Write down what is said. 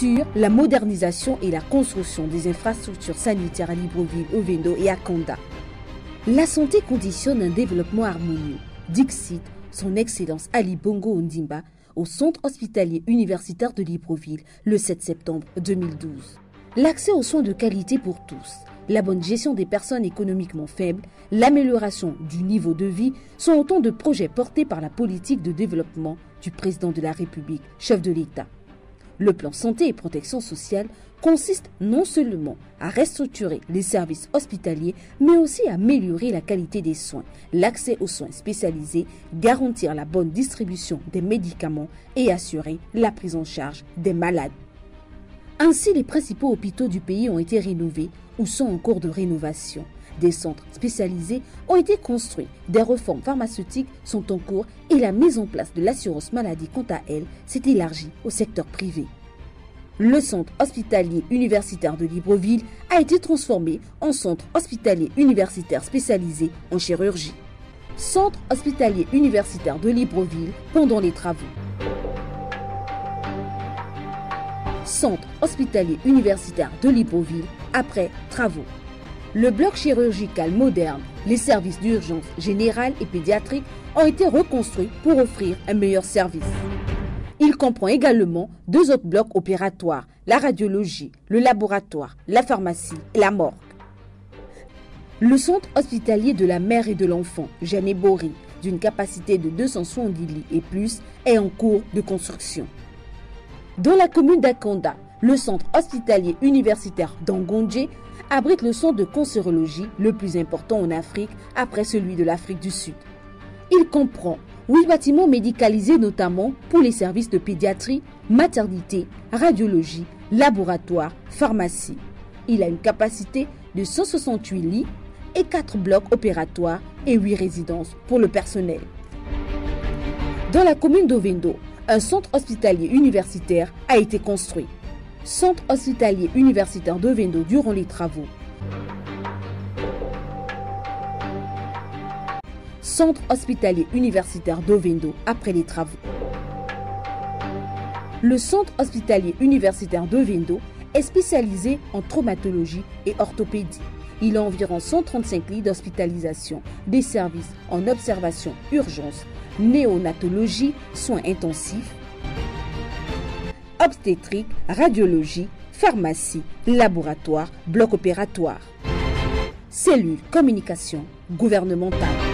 sur la modernisation et la construction des infrastructures sanitaires à Libreville, Ovendo et à Kanda. La santé conditionne un développement harmonieux, dixit son Excellence Ali Bongo Ondimba au Centre hospitalier universitaire de Libreville le 7 septembre 2012. L'accès aux soins de qualité pour tous, la bonne gestion des personnes économiquement faibles, l'amélioration du niveau de vie sont autant de projets portés par la politique de développement du président de la République, chef de l'État. Le plan santé et protection sociale consiste non seulement à restructurer les services hospitaliers, mais aussi à améliorer la qualité des soins, l'accès aux soins spécialisés, garantir la bonne distribution des médicaments et assurer la prise en charge des malades. Ainsi, les principaux hôpitaux du pays ont été rénovés ou sont en cours de rénovation. Des centres spécialisés ont été construits, des réformes pharmaceutiques sont en cours et la mise en place de l'assurance maladie, quant à elle, s'est élargie au secteur privé. Le centre hospitalier universitaire de Libreville a été transformé en centre hospitalier universitaire spécialisé en chirurgie. Centre hospitalier universitaire de Libreville pendant les travaux. Centre hospitalier universitaire de Libreville après travaux. Le bloc chirurgical moderne, les services d'urgence générale et pédiatrique ont été reconstruits pour offrir un meilleur service. Il comprend également 2 autres blocs opératoires, la radiologie, le laboratoire, la pharmacie et la morgue. Le centre hospitalier de la mère et de l'enfant, Jeanne Bory, d'une capacité de 270 lits et plus, est en cours de construction. Dans la commune d'Akanda, le centre hospitalier universitaire d'Angondje abrite le centre de cancérologie le plus important en Afrique après celui de l'Afrique du Sud. Il comprend 8 bâtiments médicalisés notamment pour les services de pédiatrie, maternité, radiologie, laboratoire, pharmacie. Il a une capacité de 168 lits et 4 blocs opératoires et 8 résidences pour le personnel. Dans la commune d'Ovendo, un centre hospitalier universitaire a été construit. Centre hospitalier universitaire d'Ovendo durant les travaux. Centre hospitalier universitaire d'Ovendo après les travaux. Le centre hospitalier universitaire d'Ovendo est spécialisé en traumatologie et orthopédie. Il a environ 135 lits d'hospitalisation, des services en observation urgence, néonatologie, soins intensifs, obstétrique, radiologie, pharmacie, laboratoire, bloc opératoire. Cellule communication gouvernementale.